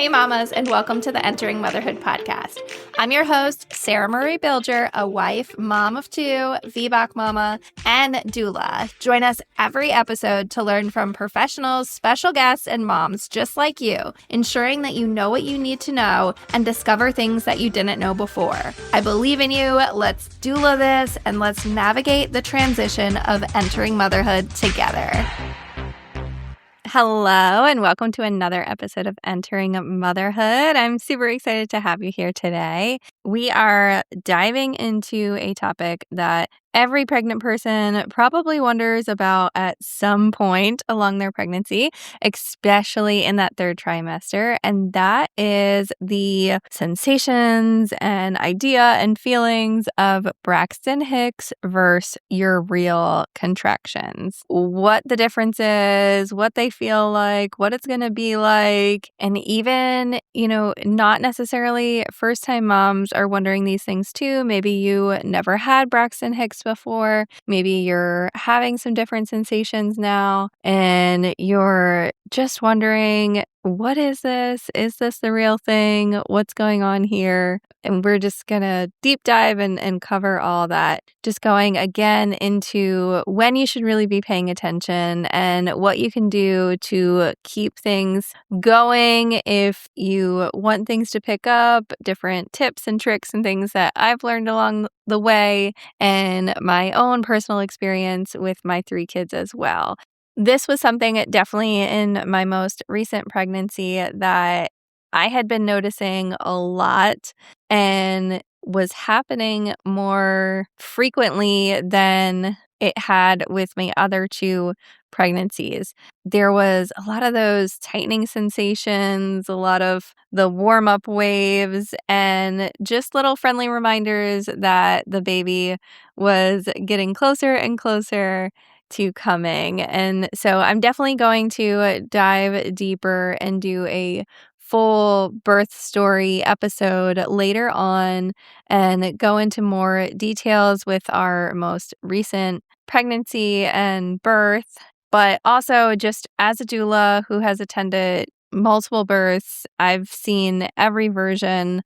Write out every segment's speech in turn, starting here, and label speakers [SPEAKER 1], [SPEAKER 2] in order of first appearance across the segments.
[SPEAKER 1] Hey mamas, and welcome to the Entering Motherhood podcast. I'm your host, Sarah Marie Bilger, a wife, mom of two, VBAC mama, and doula. Join us every episode to learn from professionals, special guests, and moms just like you, ensuring that you know what you need to know and discover things that you didn't know before. I believe in you. Let's doula this, and let's navigate the transition of entering motherhood together. Hello, and welcome to another episode of Entering Motherhood. I'm super excited to have you here today. We are diving into a topic that every pregnant person probably wonders about at some point along their pregnancy, especially in that third trimester, and that is the sensations and idea and feelings of Braxton Hicks versus your real contractions. What the difference is, what they feel like, what it's going to be like, and even, not necessarily first-time moms are wondering these things too. Maybe you never had Braxton Hicks before. Maybe you're having some different sensations now and you're just wondering, what is this? Is this the real thing? What's going on here? And we're just going to deep dive and cover all that. Just going again into when you should really be paying attention and what you can do to keep things going if you want things to pick up, different tips and tricks and things that I've learned along the way, and my own personal experience with my 3 kids as well. This was something definitely in my most recent pregnancy that I had been noticing a lot and was happening more frequently than it had with my other 2 pregnancies. There was a lot of those tightening sensations, a lot of the warm-up waves, and just little friendly reminders that the baby was getting closer and closer to coming. And so I'm definitely going to dive deeper and do a full birth story episode later on and go into more details with our most recent pregnancy and birth. But also, just as a doula who has attended multiple births, I've seen every version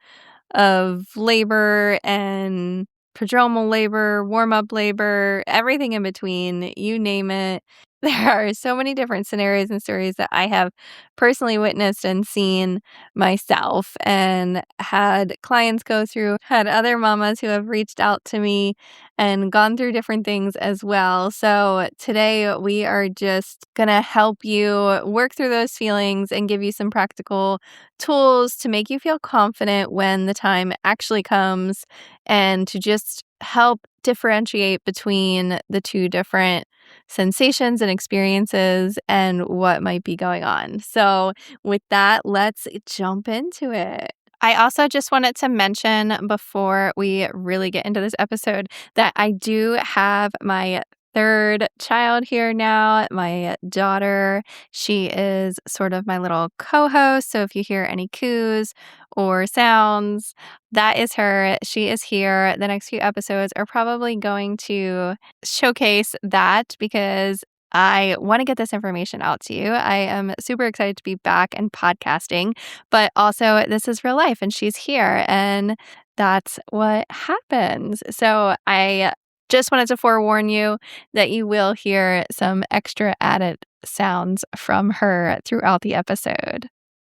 [SPEAKER 1] of labor and prodromal labor, warm-up labor, everything in between, you name it. There are so many different scenarios and stories that I have personally witnessed and seen myself and had clients go through, had other mamas who have reached out to me and gone through different things as well. So today we are just going to help you work through those feelings and give you some practical tools to make you feel confident when the time actually comes and to just help differentiate between the 2 different sensations and experiences and what might be going on. So with that, let's jump into it. I also just wanted to mention before we really get into this episode that I do have my 3rd child here now, my daughter. She is sort of my little co-host. So if you hear any coos or sounds, that is her. She is here. The next few episodes are probably going to showcase that because I want to get this information out to you. I am super excited to be back and podcasting, but also this is real life and she's here and that's what happens. So I just wanted to forewarn you that you will hear some extra added sounds from her throughout the episode.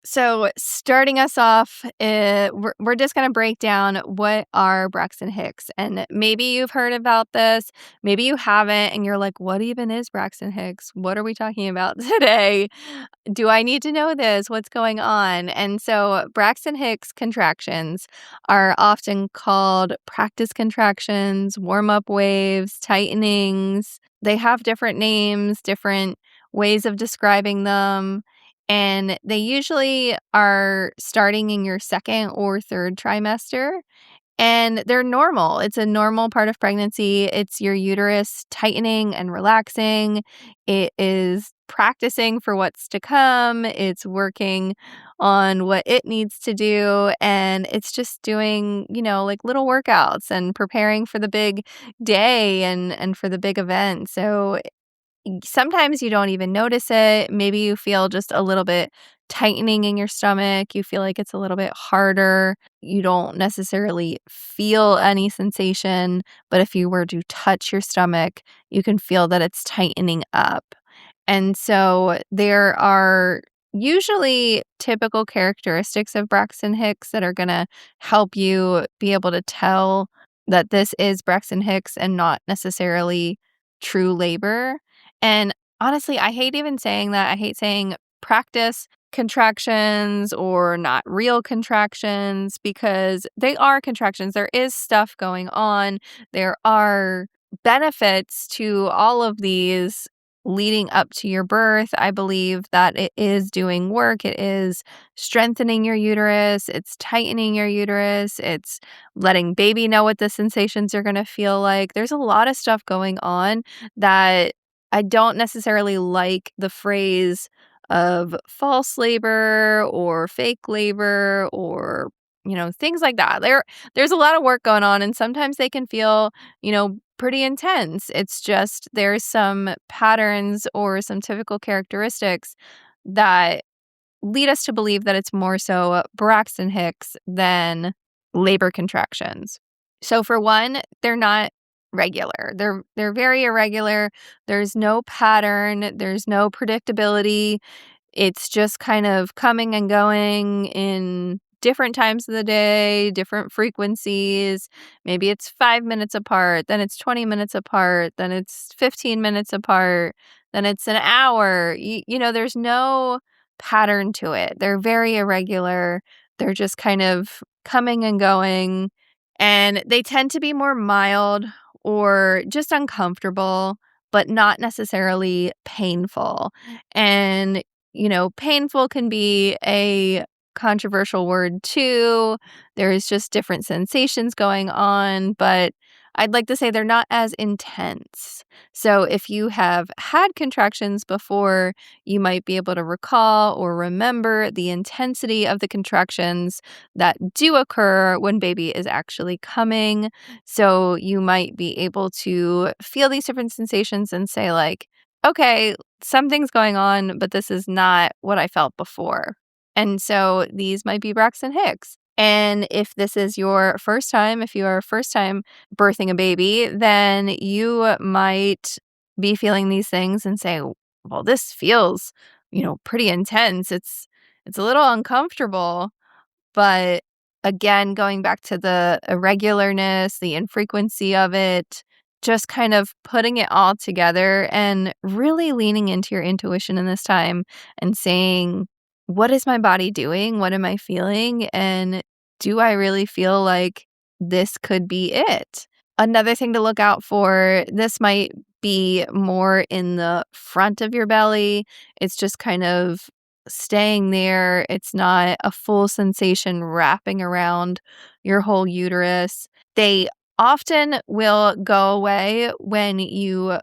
[SPEAKER 1] So starting us off, we're just going to break down what are Braxton Hicks. And maybe you've heard about this, maybe you haven't, and you're like, what even is Braxton Hicks? What are we talking about today? Do I need to know this? What's going on? And so Braxton Hicks contractions are often called practice contractions, warm-up waves, tightenings. They have different names, different ways of describing them. And they usually are starting in your 2nd or 3rd trimester. And they're normal. It's a normal part of pregnancy. It's your uterus tightening and relaxing. It is practicing for what's to come. It's working on what it needs to do. And it's just doing, like little workouts and preparing for the big day and for the big event. So sometimes you don't even notice it. Maybe you feel just a little bit tightening in your stomach. You feel like it's a little bit harder. You don't necessarily feel any sensation, but if you were to touch your stomach, you can feel that it's tightening up. And so there are usually typical characteristics of Braxton Hicks that are going to help you be able to tell that this is Braxton Hicks and not necessarily true labor. And honestly, I hate even saying that. I hate saying practice contractions or not real contractions because they are contractions. There is stuff going on. There are benefits to all of these leading up to your birth. I believe that it is doing work. It is strengthening your uterus. It's tightening your uterus. It's letting baby know what the sensations are going to feel like. There's a lot of stuff going on that I don't necessarily like the phrase of false labor or fake labor or things like that. There's a lot of work going on and sometimes they can feel, pretty intense. It's just there's some patterns or some typical characteristics that lead us to believe that it's more so Braxton Hicks than labor contractions. So for one, they're not regular. They're very irregular. There's no pattern, there's no predictability. It's just kind of coming and going in different times of the day, different frequencies. Maybe it's 5 minutes apart, then it's 20 minutes apart, then it's 15 minutes apart, then it's an hour. There's no pattern to it. They're very irregular. They're just kind of coming and going, and they tend to be more mild or just uncomfortable, but not necessarily painful. And painful can be a controversial word too. There's just different sensations going on, but I'd like to say they're not as intense. So if you have had contractions before, you might be able to recall or remember the intensity of the contractions that do occur when baby is actually coming. So you might be able to feel these different sensations and say like, okay, something's going on, but this is not what I felt before. And so these might be Braxton Hicks. And if this is your first time, if you are first time birthing a baby, then you might be feeling these things and say, well, this feels, pretty intense. It's a little uncomfortable. But again, going back to the irregularness, the infrequency of it, just kind of putting it all together and really leaning into your intuition in this time and saying, what is my body doing? What am I feeling? And do I really feel like this could be it? Another thing to look out for, this might be more in the front of your belly. It's just kind of staying there. It's not a full sensation wrapping around your whole uterus. They often will go away when you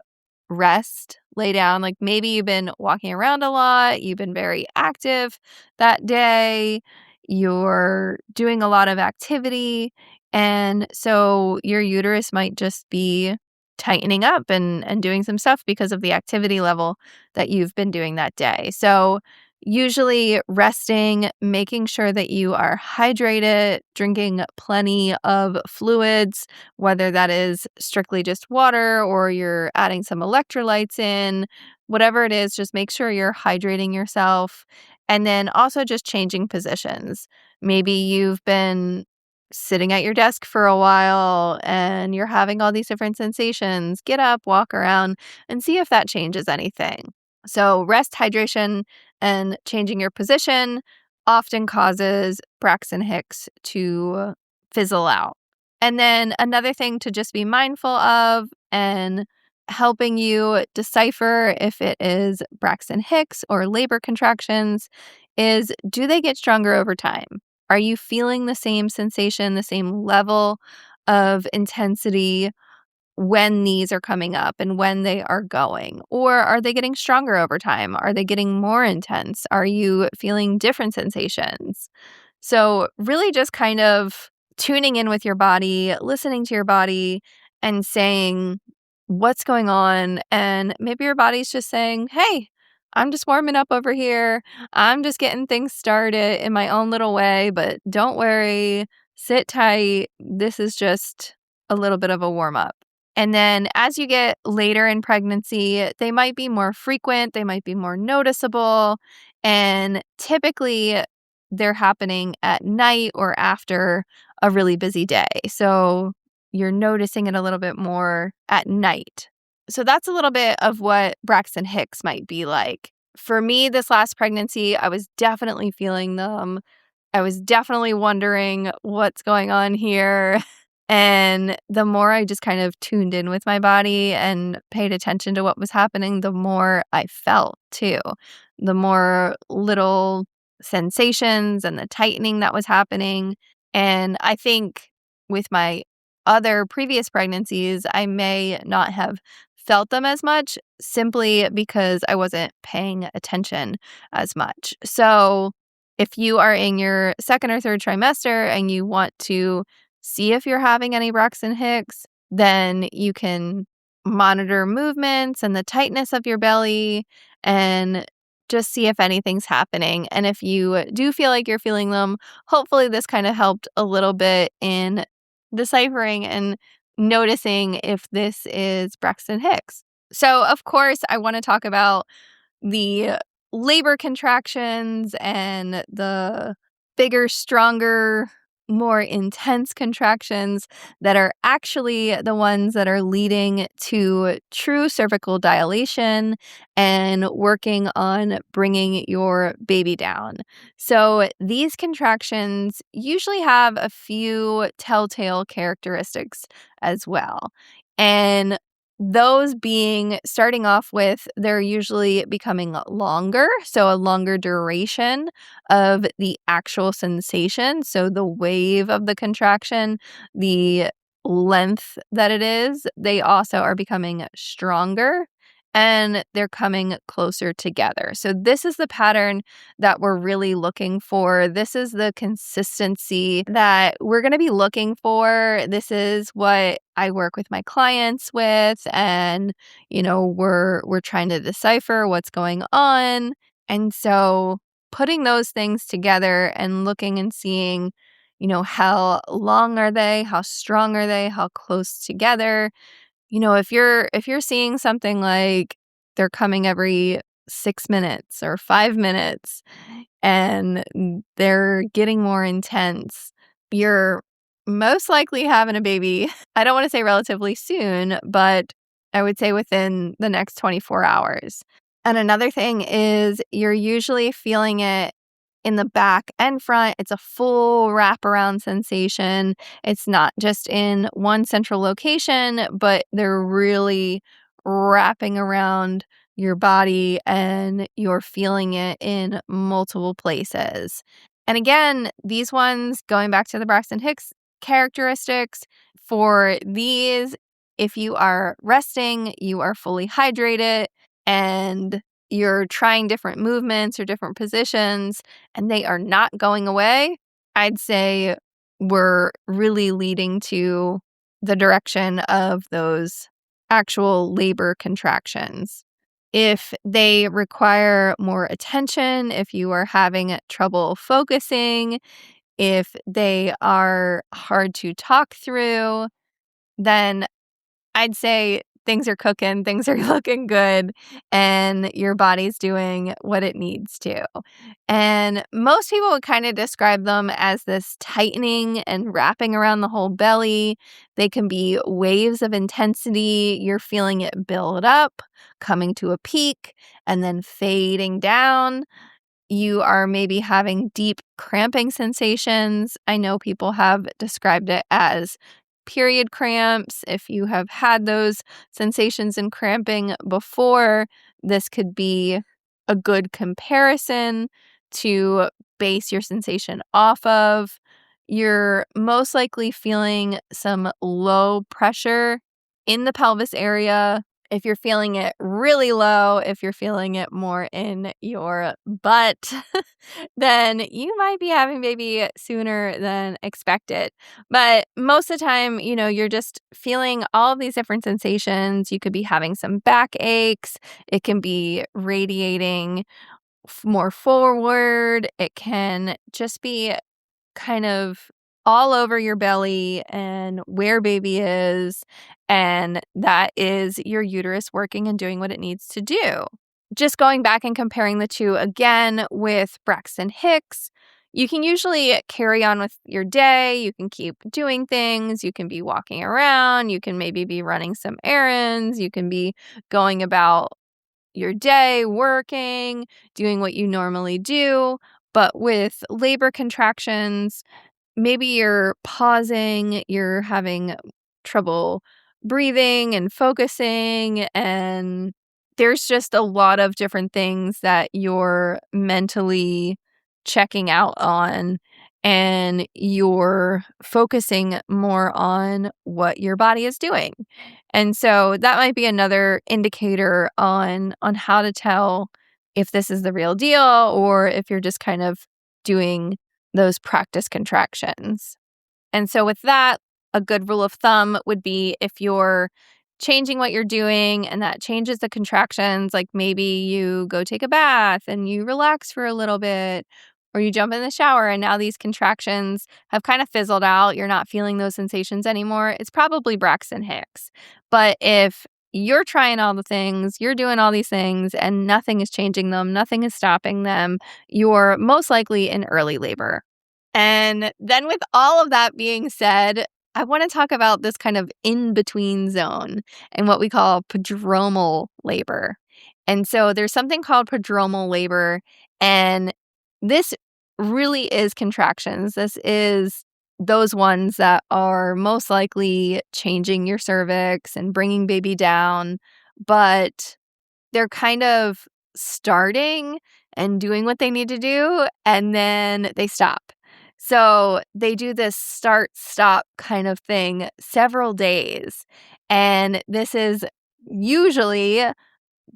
[SPEAKER 1] rest, lay down. Like maybe you've been walking around a lot, you've been very active that day, you're doing a lot of activity. And so your uterus might just be tightening up and doing some stuff because of the activity level that you've been doing that day. So usually resting, making sure that you are hydrated, drinking plenty of fluids, whether that is strictly just water or you're adding some electrolytes in, whatever it is, just make sure you're hydrating yourself. And then also just changing positions. Maybe you've been sitting at your desk for a while and you're having all these different sensations. Get up, walk around, and see if that changes anything. So rest, hydration, and changing your position often causes Braxton Hicks to fizzle out. And then another thing to just be mindful of and helping you decipher if it is Braxton Hicks or labor contractions is, do they get stronger over time? Are you feeling the same sensation, the same level of intensity when these are coming up and when they are going? Or are they getting stronger over time? Are they getting more intense? Are you feeling different sensations? So really just kind of tuning in with your body, listening to your body and saying, what's going on. And maybe your body's just saying, hey, I'm just warming up over here. I'm just getting things started in my own little way, but don't worry, sit tight. This is just a little bit of a warm up. And then as you get later in pregnancy, they might be more frequent, they might be more noticeable, and typically they're happening at night or after a really busy day. So you're noticing it a little bit more at night. So that's a little bit of what Braxton Hicks might be like. For me, this last pregnancy, I was definitely feeling them. I was definitely wondering what's going on here. And the more I just kind of tuned in with my body and paid attention to what was happening, the more I felt too. The more little sensations and the tightening that was happening. And I think with my other previous pregnancies, I may not have felt them as much simply because I wasn't paying attention as much. So if you are in your second or third trimester and you want to see if you're having any Braxton Hicks, then you can monitor movements and the tightness of your belly and just see if anything's happening. And if you do feel like you're feeling them, hopefully this kind of helped a little bit in deciphering and noticing if this is Braxton Hicks. So, of course, I want to talk about the labor contractions and the bigger, stronger, more intense contractions that are actually the ones that are leading to true cervical dilation and working on bringing your baby down. So, these contractions usually have a few telltale characteristics as well. And those being starting off with, they're usually becoming longer, so a longer duration of the actual sensation. So the wave of the contraction, the length that it is, they also are becoming stronger and they're coming closer together. So this is the pattern that we're really looking for. This is the consistency that we're going to be looking for. This is what I work with my clients with, and we're trying to decipher what's going on. And so putting those things together and looking and seeing, how long are they, how strong are they, how close together. If you're seeing something like they're coming every 6 minutes or 5 minutes and they're getting more intense, you're most likely having a baby. I don't want to say relatively soon, but I would say within the next 24 hours. And another thing is you're usually feeling it in the back and front. It's a full wraparound sensation. It's not just in one central location, but they're really wrapping around your body and you're feeling it in multiple places. And again, these ones, going back to the Braxton Hicks characteristics, for these, if you are resting, you are fully hydrated, and you're trying different movements or different positions and they are not going away, I'd say we're really leading to the direction of those actual labor contractions. If they require more attention, if you are having trouble focusing, if they are hard to talk through, then I'd say things are cooking, things are looking good, and your body's doing what it needs to. And most people would kind of describe them as this tightening and wrapping around the whole belly. They can be waves of intensity. You're feeling it build up, coming to a peak, and then fading down. You are maybe having deep cramping sensations. I know people have described it as period cramps. If you have had those sensations and cramping before, this could be a good comparison to base your sensation off of. You're most likely feeling some low pressure in the pelvis area If you're feeling it really low, if you're feeling it more in your butt, then you might be having baby sooner than expected. But most of the time, you're just feeling all of these different sensations. You could be having some back aches. It can be radiating more forward. It can just be kind of all over your belly and where baby is. And that is your uterus working and doing what it needs to do. Just going back and comparing the two again with Braxton Hicks, you can usually carry on with your day. You can keep doing things. You can be walking around. You can maybe be running some errands. You can be going about your day, working, doing what you normally do. But with labor contractions, maybe you're pausing, you're having trouble breathing and focusing, and there's just a lot of different things that you're mentally checking out on, and you're focusing more on what your body is doing. And so that might be another indicator on how to tell if this is the real deal or if you're just kind of doing those practice contractions. And so with that, a good rule of thumb would be if you're changing what you're doing and that changes the contractions, like maybe you go take a bath and you relax for a little bit, or you jump in the shower and now these contractions have kind of fizzled out, you're not feeling those sensations anymore, it's probably Braxton Hicks. But if you're trying all the things, you're doing all these things, and nothing is changing them, nothing is stopping them, you're most likely in early labor. And then with all of that being said, I want to talk about this kind of in-between zone and what we call prodromal labor. And so there's something called prodromal labor, and this really is contractions. This is those ones that are most likely changing your cervix and bringing baby down, but they're kind of starting and doing what they need to do, and then they stop. So they do this start, stop kind of thing several days. And this is usually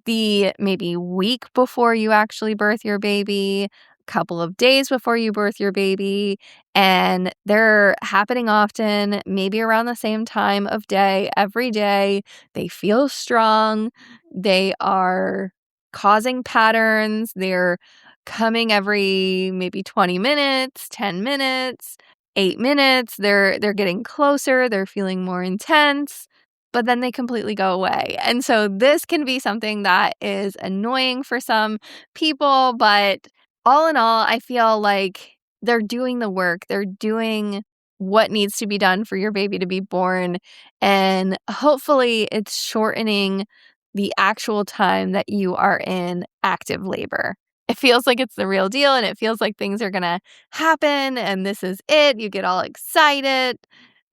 [SPEAKER 1] the maybe week before you actually birth your baby, couple of days before you birth your baby, and they're happening often, maybe around the same time of day every day. They feel strong. They are causing patterns. They're coming every maybe 20 minutes, 10 minutes, 8 minutes. They're getting closer. They're feeling more intense, but then they completely go away. And so this can be something that is annoying for some people, but all in all, I feel like they're doing the work. They're doing what needs to be done for your baby to be born. And hopefully it's shortening the actual time that you are in active labor. It feels like it's the real deal and it feels like things are going to happen and this is it. You get all excited.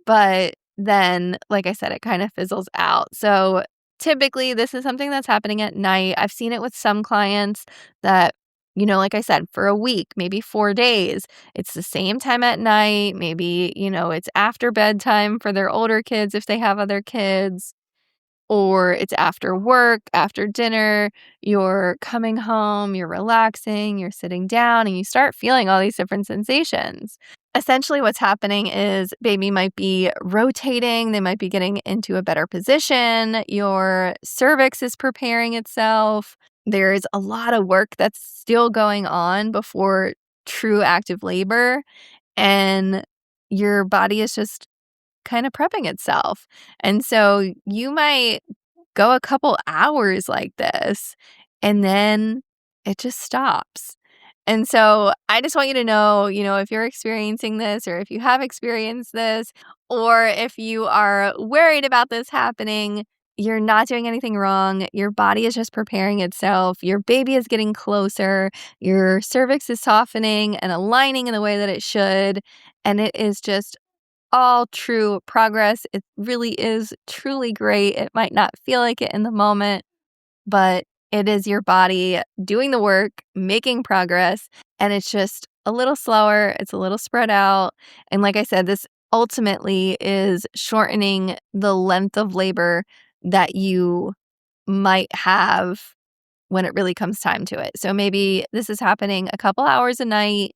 [SPEAKER 1] But then, like I said, it kind of fizzles out. So typically, this is something that's happening at night. I've seen it with some clients that, like I said, for a week, maybe 4 days, it's the same time at night. Maybe, it's after bedtime for their older kids if they have other kids, or it's after work, after dinner. You're coming home, you're relaxing, you're sitting down, and you start feeling all these different sensations. Essentially, what's happening is baby might be rotating. They might be getting into a better position. Your cervix is preparing itself. There's a lot of work that's still going on before true active labor. And your body is just kind of prepping itself. And so you might go a couple hours like this, and then it just stops. And so I just want you to know, if you're experiencing this or if you have experienced this, or if you are worried about this happening, you're not doing anything wrong. Your body is just preparing itself. Your baby is getting closer. Your cervix is softening and aligning in the way that it should. And it is just all true progress. It really is truly great. It might not feel like it in the moment, but it is your body doing the work, making progress, and it's just a little slower. It's a little spread out. And like I said, this ultimately is shortening the length of labor that you might have when it really comes time to it. So maybe this is happening a couple hours a night,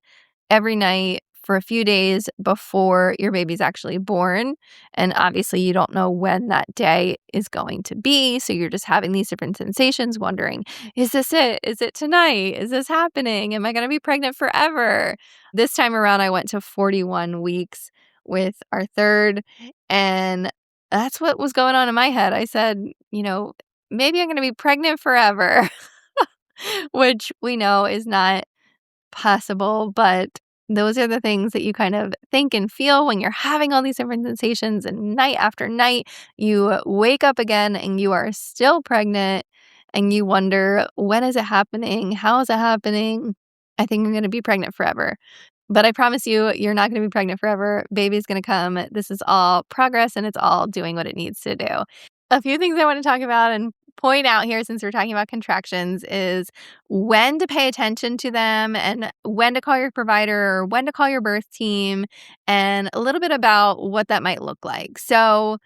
[SPEAKER 1] every night for a few days before your baby's actually born. And obviously, you don't know when that day is going to be. So you're just having these different sensations, wondering, is this it? Is it tonight? Is this happening? Am I going to be pregnant forever? This time around, I went to 41 weeks with our third. And that's what was going on in my head. I said, maybe I'm going to be pregnant forever, which we know is not possible. But those are the things that you kind of think and feel when you're having all these different sensations. And night after night, you wake up again and you are still pregnant and you wonder, when is it happening? How is it happening? I think I'm going to be pregnant forever. But I promise you, you're not going to be pregnant forever. Baby's going to come. This is all progress and it's all doing what it needs to do. A few things I want to talk about and point out here, since we're talking about contractions, is when to pay attention to them and when to call your provider or when to call your birth team, and a little bit about what that might look like. So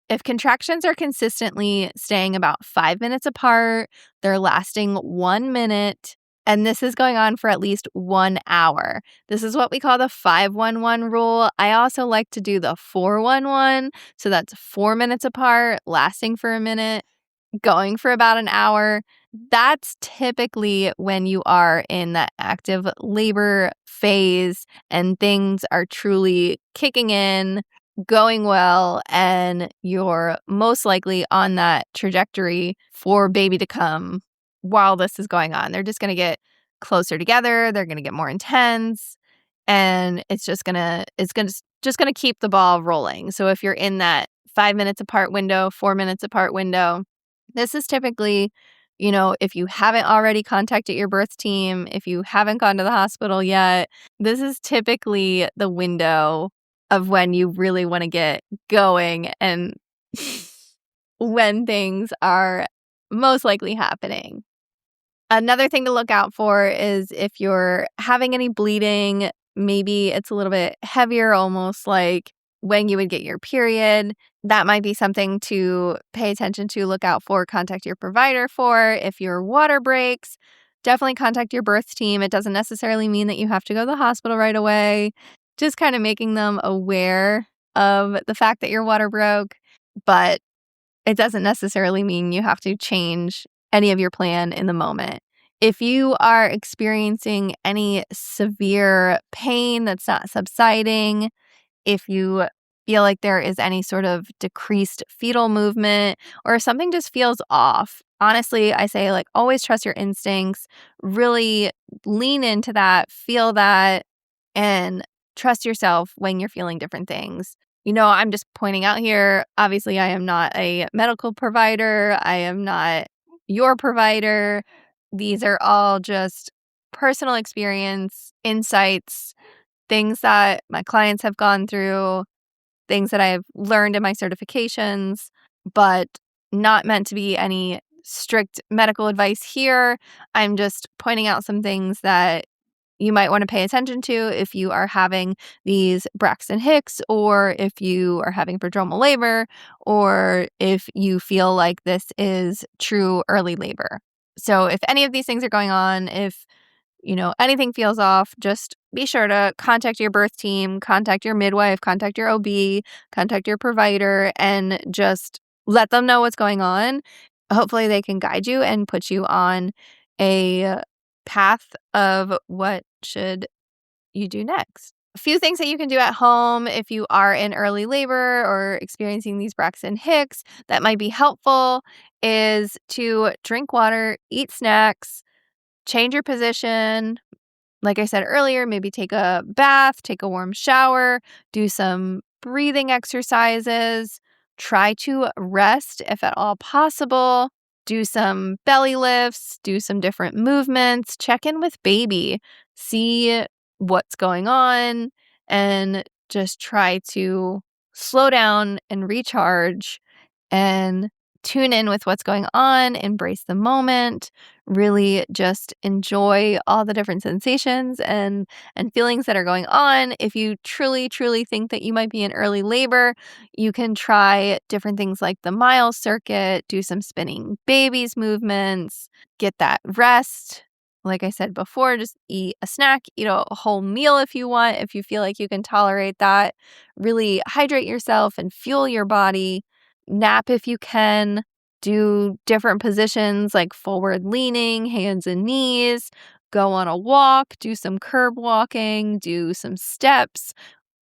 [SPEAKER 1] if contractions are consistently staying about 5 minutes apart, they're lasting 1 minute, and this is going on for at least 1 hour. This is what we call the 5-1-1 rule. I also like to do the 4-1-1. So that's 4 minutes apart, lasting for a minute, going for about an hour. That's typically when you are in that active labor phase and things are truly kicking in, going well, and you're most likely on that trajectory for baby to come while this is going on. They're just going to get closer together, they're going to get more intense, and it's just going to keep the ball rolling. So if you're in that 5 minutes apart window, 4 minutes apart window, this is typically, if you haven't already contacted your birth team, if you haven't gone to the hospital yet, this is typically the window of when you really want to get going and when things are most likely happening. Another thing to look out for is if you're having any bleeding, maybe it's a little bit heavier, almost like when you would get your period. That might be something to pay attention to, look out for, contact your provider for. If your water breaks, definitely contact your birth team. It doesn't necessarily mean that you have to go to the hospital right away. Just kind of making them aware of the fact that your water broke, but it doesn't necessarily mean you have to change any of your plan in the moment. If you are experiencing any severe pain that's not subsiding, if you feel like there is any sort of decreased fetal movement, or if something just feels off, honestly, I say, always trust your instincts, really lean into that, feel that, and trust yourself when you're feeling different things. I'm just pointing out here, obviously, I am not a medical provider. I am not your provider. These are all just personal experience, insights, things that my clients have gone through, things that I've learned in my certifications, but not meant to be any strict medical advice here. I'm just pointing out some things that you might want to pay attention to if you are having these Braxton Hicks, or if you are having prodromal labor, or if you feel like this is true early labor. So if any of these things are going on, if anything feels off, just be sure to contact your birth team, contact your midwife, contact your OB, contact your provider, and just let them know what's going on. Hopefully they can guide you and put you on a path of what should you do next. A few things that you can do at home if you are in early labor or experiencing these Braxton Hicks that might be helpful is to drink water, eat snacks, change your position. Like I said earlier, maybe take a bath, take a warm shower, do some breathing exercises, try to rest if at all possible, do some belly lifts, do some different movements, check in with baby, see what's going on, and just try to slow down and recharge and tune in with what's going on, embrace the moment, really just enjoy all the different sensations and feelings that are going on. If you truly, truly think that you might be in early labor, you can try different things like the mile circuit, do some spinning babies movements, get that rest. Like I said before, just eat a snack, eat a whole meal if you want, if you feel like you can tolerate that. Really hydrate yourself and fuel your body. Nap if you can. Do different positions like forward leaning, hands and knees. Go on a walk, do some curb walking, do some steps,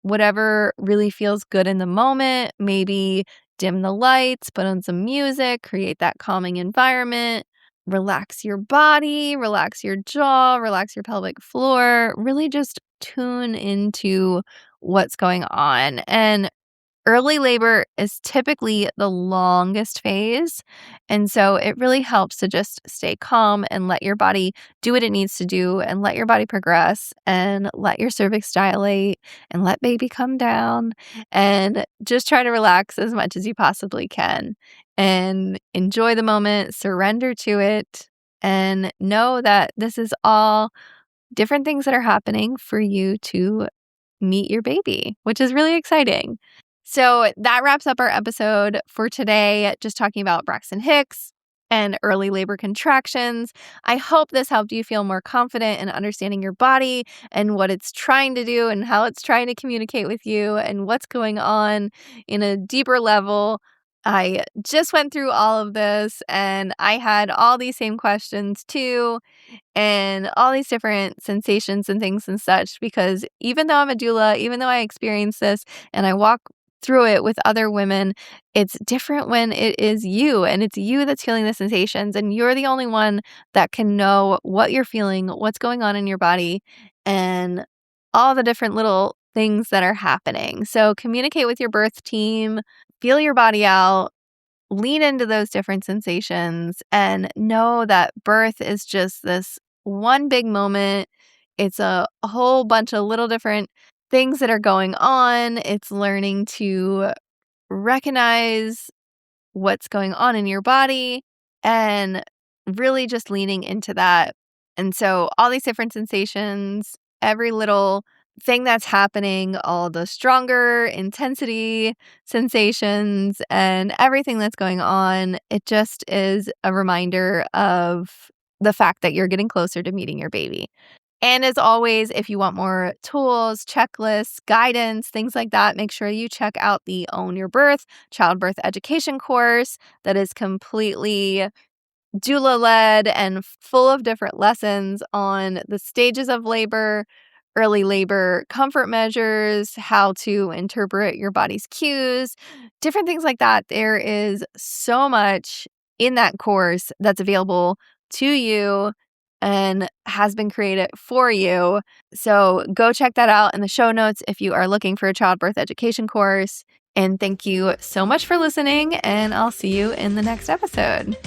[SPEAKER 1] whatever really feels good in the moment. Maybe dim the lights, put on some music, create that calming environment. Relax your body, relax your jaw, relax your pelvic floor. Really just tune into what's going on. And early labor is typically the longest phase. And so it really helps to just stay calm and let your body do what it needs to do and let your body progress and let your cervix dilate and let baby come down and just try to relax as much as you possibly can and enjoy the moment, surrender to it, and know that this is all different things that are happening for you to meet your baby, which is really exciting. So that wraps up our episode for today, just talking about Braxton Hicks and early labor contractions. I hope this helped you feel more confident in understanding your body and what it's trying to do and how it's trying to communicate with you and what's going on in a deeper level. I just went through all of this and I had all these same questions too, and all these different sensations and things and such, because even though I'm a doula, even though I experience this and I walk through it with other women, it's different when it is you and it's you that's feeling the sensations and you're the only one that can know what you're feeling, what's going on in your body, and all the different little things that are happening. So communicate with your birth team, feel your body out, lean into those different sensations, and know that birth is just this one big moment. It's a whole bunch of little different things that are going on. It's learning to recognize what's going on in your body and really just leaning into that. And so all these different sensations, every little thing that's happening, all the stronger intensity sensations and everything that's going on, it just is a reminder of the fact that you're getting closer to meeting your baby. And as always, if you want more tools, checklists, guidance, things like that, make sure you check out the Own Your Birth childbirth education course that is completely doula-led and full of different lessons on the stages of labor, early labor comfort measures, how to interpret your body's cues, different things like that. There is so much in that course that's available to you and has been created for you. So go check that out in the show notes if you are looking for a childbirth education course. And thank you so much for listening, and I'll see you in the next episode.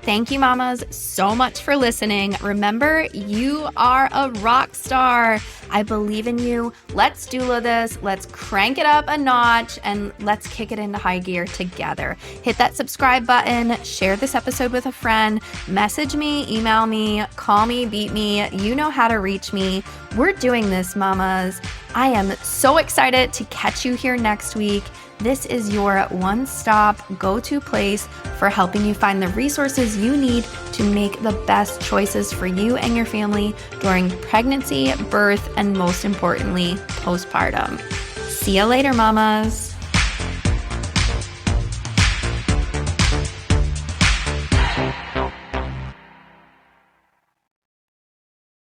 [SPEAKER 1] Thank you, mamas, so much for listening. Remember, you are a rock star. I believe in you. Let's doula this. Let's crank it up a notch and let's kick it into high gear together. Hit that subscribe button, share this episode with a friend, message me, email me, call me, beat me. You know how to reach me. We're doing this, mamas. I am so excited to catch you here next week. This is your one-stop go-to place for helping you find the resources you need to make the best choices for you and your family during pregnancy, birth, and most importantly, postpartum. See you later, mamas.